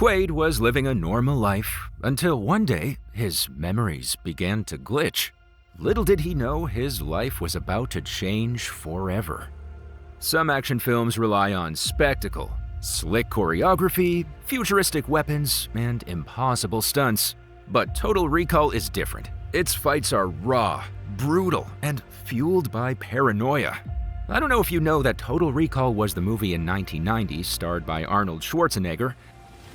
Quaid was living a normal life until one day his memories began to glitch. Little did he know his life was about to change forever. Some action films rely on spectacle, slick choreography, futuristic weapons, and impossible stunts. But Total Recall is different. Its fights are raw, brutal, and fueled by paranoia. I don't know if you know that Total Recall was the movie in 1990 starred by Arnold Schwarzenegger.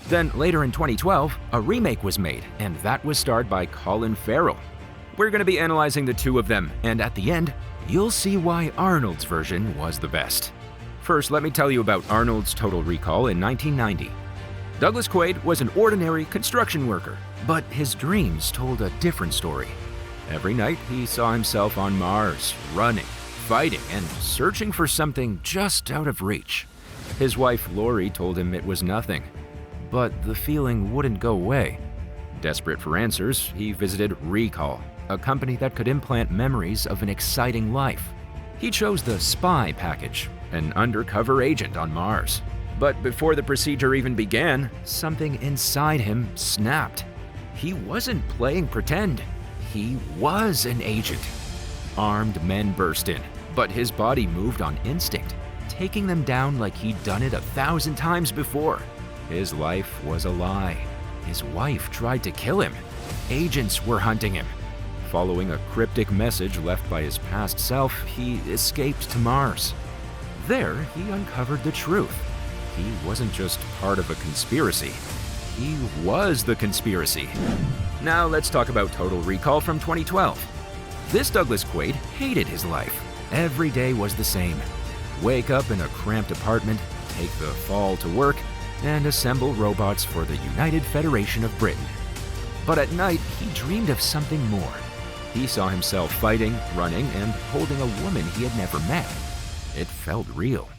Then later in 2012, a remake was made, and that was starred by Colin Farrell. We're going to be analyzing the two of them, and at the end, you'll see why Arnold's version was the best. First, let me tell you about Arnold's Total Recall in 1990. Douglas Quaid was an ordinary construction worker, but his dreams told a different story. Every night, he saw himself on Mars, running, fighting, and searching for something just out of reach. His wife, Lori, told him it was nothing. But the feeling wouldn't go away. Desperate for answers, he visited Recall, a company that could implant memories of an exciting life. He chose the spy package, an undercover agent on Mars. But before the procedure even began, something inside him snapped. He wasn't playing pretend. He was an agent. Armed men burst in, but his body moved on instinct, taking them down like he'd done it 1,000 times before. His life was a lie. His wife tried to kill him. Agents were hunting him. Following a cryptic message left by his past self, he escaped to Mars. There, he uncovered the truth. He wasn't just part of a conspiracy. He was the conspiracy. Now let's talk about Total Recall from 2012. This Douglas Quaid hated his life. Every day was the same. Wake up in a cramped apartment, take the fall to work, and assemble robots for the United Federation of Britain. But at night, he dreamed of something more. He saw himself fighting, running, and holding a woman he had never met. It felt real.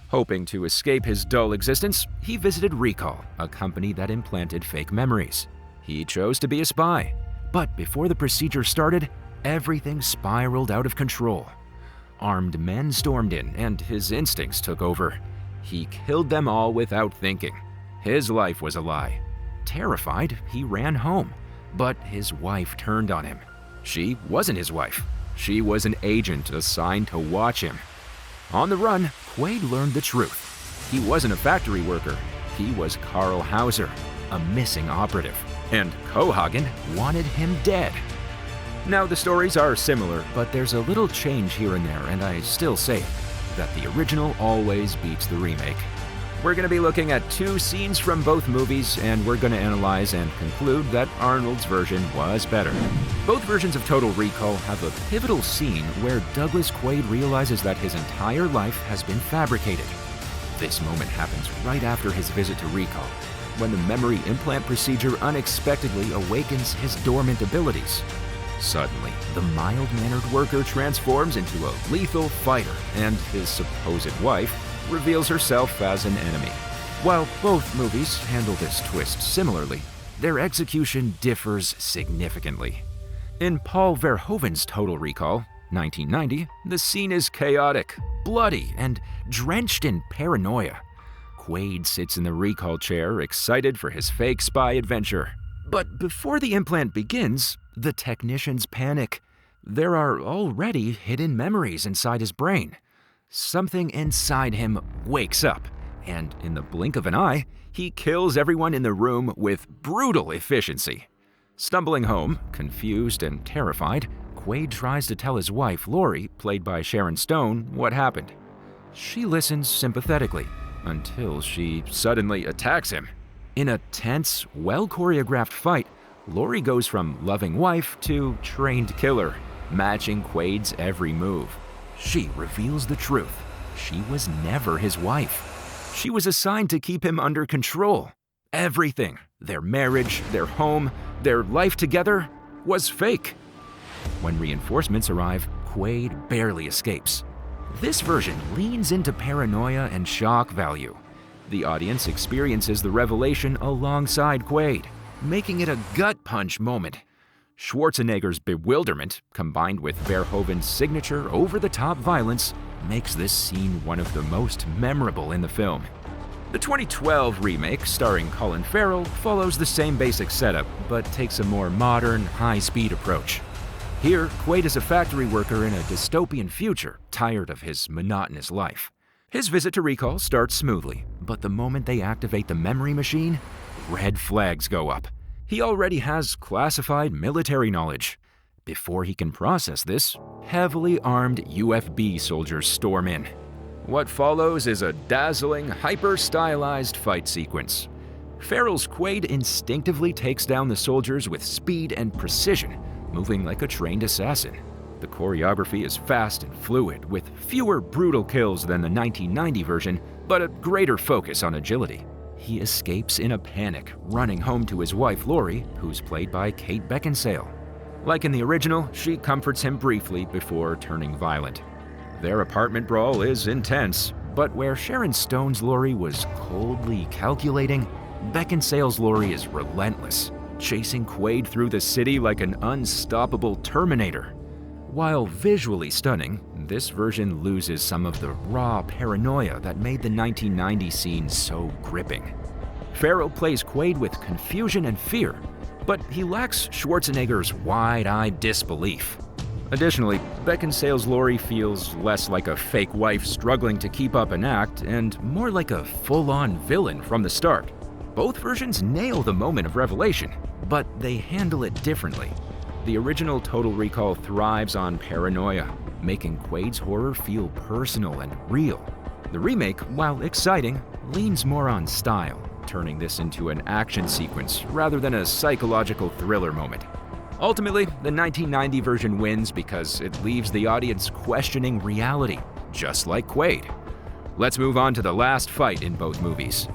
Hoping to escape his dull existence, he visited Recall, a company that implanted fake memories. He chose to be a spy. But before the procedure started, everything spiraled out of control. Armed men stormed in, and his instincts took over. He killed them all without thinking. His life was a lie. Terrified, he ran home. But his wife turned on him. She wasn't his wife. She was an agent assigned to watch him. On the run, Quaid learned the truth. He wasn't a factory worker. He was Carl Hauser, a missing operative. And Cohagen wanted him dead. Now, the stories are similar, but there's a little change here and there, and I still say that the original always beats the remake. We're going to be looking at two scenes from both movies, and we're going to analyze and conclude that Arnold's version was better. Both versions of Total Recall have a pivotal scene where Douglas Quaid realizes that his entire life has been fabricated. This moment happens right after his visit to Recall, when the memory implant procedure unexpectedly awakens his dormant abilities. Suddenly, the mild-mannered worker transforms into a lethal fighter, and his supposed wife reveals herself as an enemy. While both movies handle this twist similarly, their execution differs significantly. In Paul Verhoeven's Total Recall, 1990, the scene is chaotic, bloody, and drenched in paranoia. Quaid sits in the recall chair, excited for his fake spy adventure. But before the implant begins, the technicians panic. There are already hidden memories inside his brain. Something inside him wakes up, and in the blink of an eye, he kills everyone in the room with brutal efficiency. Stumbling home, confused and terrified, Quaid tries to tell his wife, Lori, played by Sharon, what happened. She listens sympathetically, until she suddenly attacks him. In a tense, well-choreographed fight, Lori goes from loving wife to trained killer, matching Quaid's every move. She reveals the truth. She was never his wife. She was assigned to keep him under control. Everything, their marriage, their home, their life together, was fake. When reinforcements arrive, Quaid barely escapes. This version leans into paranoia and shock value. The audience experiences the revelation alongside Quaid, making it a gut punch moment. Schwarzenegger's bewilderment, combined with Verhoeven's signature over-the-top violence, makes this scene one of the most memorable in the film. The 2012 remake, starring Colin Farrell, follows the same basic setup, but takes a more modern, high-speed approach. Here, Quaid is a factory worker in a dystopian future, tired of his monotonous life. His visit to Recall starts smoothly, but the moment they activate the memory machine, red flags go up. He already has classified military knowledge. Before he can process this, heavily armed UFB soldiers storm in. What follows is a dazzling, hyper-stylized fight sequence. Farrell's Quaid instinctively takes down the soldiers with speed and precision, moving like a trained assassin. The choreography is fast and fluid, with fewer brutal kills than the 1990 version, but a greater focus on agility. He escapes in a panic, running home to his wife Laurie, who's played by Kate Beckinsale. Like in the original, she comforts him briefly before turning violent. Their apartment brawl is intense, but where Sharon Stone's Laurie was coldly calculating, Beckinsale's Laurie is relentless, chasing Quaid through the city like an unstoppable Terminator. While visually stunning, this version loses some of the raw paranoia that made the 1990 scene so gripping. Farrell plays Quaid with confusion and fear, but he lacks Schwarzenegger's wide-eyed disbelief. Additionally, Beckinsale's Laurie feels less like a fake wife struggling to keep up an act and more like a full-on villain from the start. Both versions nail the moment of revelation, but they handle it differently. The original Total Recall thrives on paranoia, making Quaid's horror feel personal and real. The remake, while exciting, leans more on style, turning this into an action sequence rather than a psychological thriller moment. Ultimately, the 1990 version wins because it leaves the audience questioning reality, just like Quaid. Let's move on to the last fight in both movies.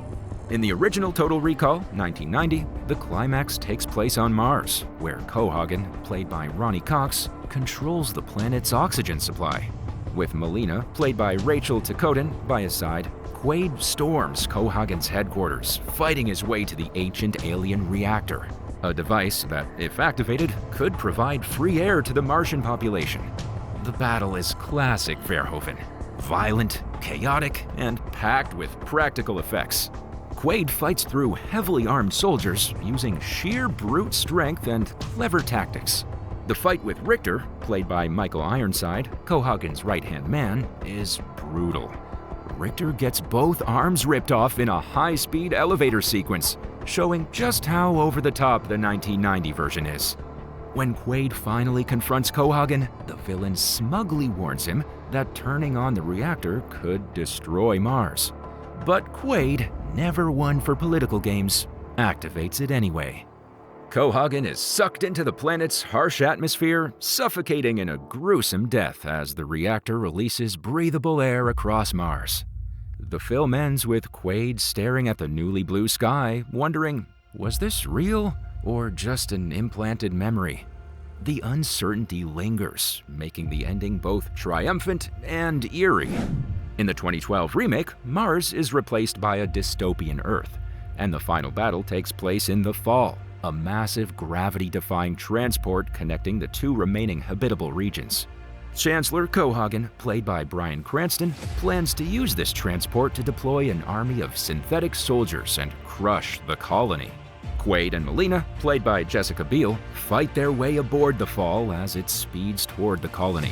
In the original Total Recall, 1990, the climax takes place on Mars, where Cohagen, played by Ronnie Cox, controls the planet's oxygen supply. With Melina, played by Rachel Ticotin, by his side, Quaid storms Cohagen's headquarters, fighting his way to the ancient alien reactor, a device that, if activated, could provide free air to the Martian population. The battle is classic Verhoeven, violent, chaotic, and packed with practical effects. Quaid fights through heavily armed soldiers using sheer brute strength and clever tactics. The fight with Richter, played by Michael Ironside, Cohagen's right-hand man, is brutal. Richter gets both arms ripped off in a high-speed elevator sequence, showing just how over-the-top the 1990 version is. When Quaid finally confronts Cohagen, the villain smugly warns him that turning on the reactor could destroy Mars. But Quaid, never one for political games, activates it anyway. Cohagen is sucked into the planet's harsh atmosphere, suffocating in a gruesome death as the reactor releases breathable air across Mars. The film ends with Quaid staring at the newly blue sky, wondering, was this real or just an implanted memory? The uncertainty lingers, making the ending both triumphant and eerie. In the 2012 remake, Mars is replaced by a dystopian Earth, and the final battle takes place in the Fall, a massive gravity-defying transport connecting the two remaining habitable regions. Chancellor Cohagen, played by Bryan Cranston, plans to use this transport to deploy an army of synthetic soldiers and crush the colony. Quaid and Melina, played by Jessica Biel, fight their way aboard the Fall as it speeds toward the colony.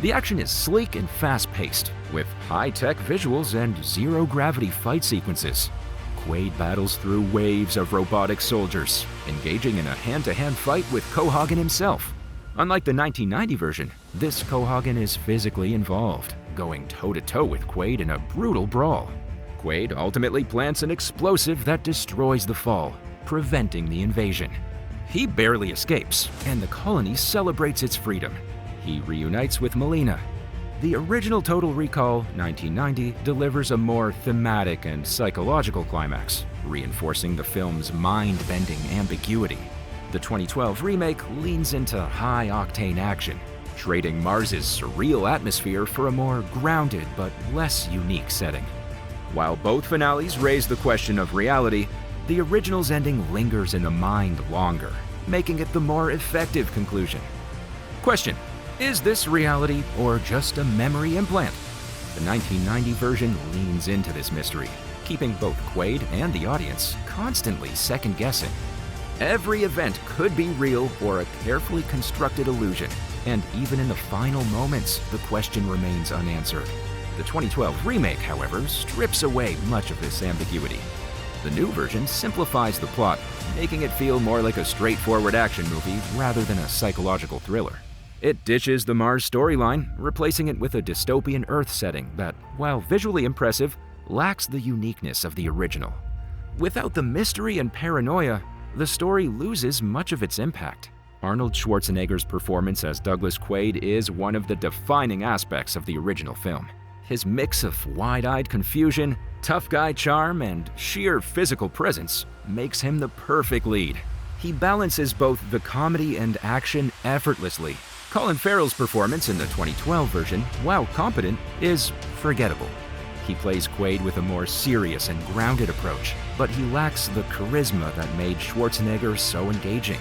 The action is sleek and fast-paced, with high-tech visuals and zero-gravity fight sequences. Quaid battles through waves of robotic soldiers, engaging in a hand-to-hand fight with Cohagen himself. Unlike the 1990 version, this Cohagen is physically involved, going toe-to-toe with Quaid in a brutal brawl. Quaid ultimately plants an explosive that destroys the Fall, preventing the invasion. He barely escapes, and the colony celebrates its freedom. He reunites with Melina. The original Total Recall, 1990, delivers a more thematic and psychological climax, reinforcing the film's mind-bending ambiguity. The 2012 remake leans into high-octane action, trading Mars's surreal atmosphere for a more grounded but less unique setting. While both finales raise the question of reality, the original's ending lingers in the mind longer, making it the more effective conclusion. Question: is this reality or just a memory implant? The 1990 version leans into this mystery, keeping both Quaid and the audience constantly second-guessing. Every event could be real or a carefully constructed illusion, and even in the final moments, the question remains unanswered. The 2012 remake, however, strips away much of this ambiguity. The new version simplifies the plot, making it feel more like a straightforward action movie rather than a psychological thriller. It ditches the Mars storyline, replacing it with a dystopian Earth setting that, while visually impressive, lacks the uniqueness of the original. Without the mystery and paranoia, the story loses much of its impact. Arnold Schwarzenegger's performance as Douglas Quaid is one of the defining aspects of the original film. His mix of wide-eyed confusion, tough guy charm, and sheer physical presence makes him the perfect lead. He balances both the comedy and action effortlessly. Colin Farrell's performance in the 2012 version, while competent, is forgettable. He plays Quaid with a more serious and grounded approach, but he lacks the charisma that made Schwarzenegger so engaging.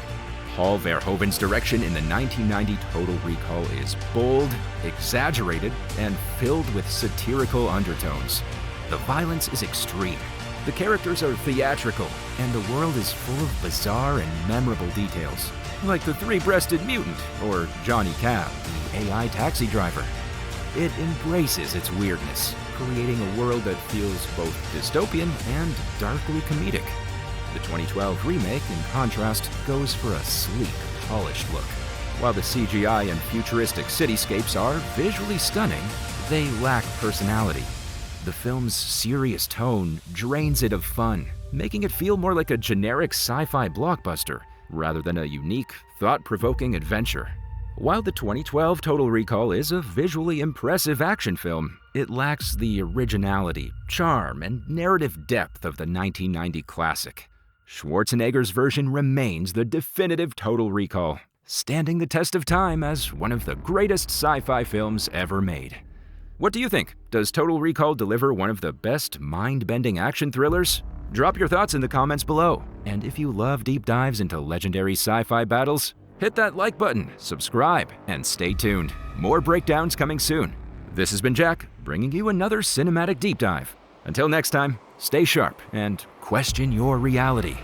Paul Verhoeven's direction in the 1990 Total Recall is bold, exaggerated, and filled with satirical undertones. The violence is extreme, the characters are theatrical, and the world is full of bizarre and memorable details, like the three-breasted mutant or Johnny Cab, the AI taxi driver. It embraces its weirdness, creating a world that feels both dystopian and darkly comedic. The 2012 remake, in contrast, goes for a sleek, polished look. While the CGI and futuristic cityscapes are visually stunning, they lack personality. The film's serious tone drains it of fun, making it feel more like a generic sci-fi blockbuster rather than a unique, thought-provoking adventure. While the 2012 Total Recall is a visually impressive action film, it lacks the originality, charm, and narrative depth of the 1990 classic. Schwarzenegger's version remains the definitive Total Recall, standing the test of time as one of the greatest sci-fi films ever made. What do you think? Does Total Recall deliver one of the best mind-bending action thrillers? Drop your thoughts in the comments below. And if you love deep dives into legendary sci-fi battles, hit that like button, subscribe, and stay tuned. More breakdowns coming soon. This has been Jack, bringing you another cinematic deep dive. Until next time, stay sharp and question your reality.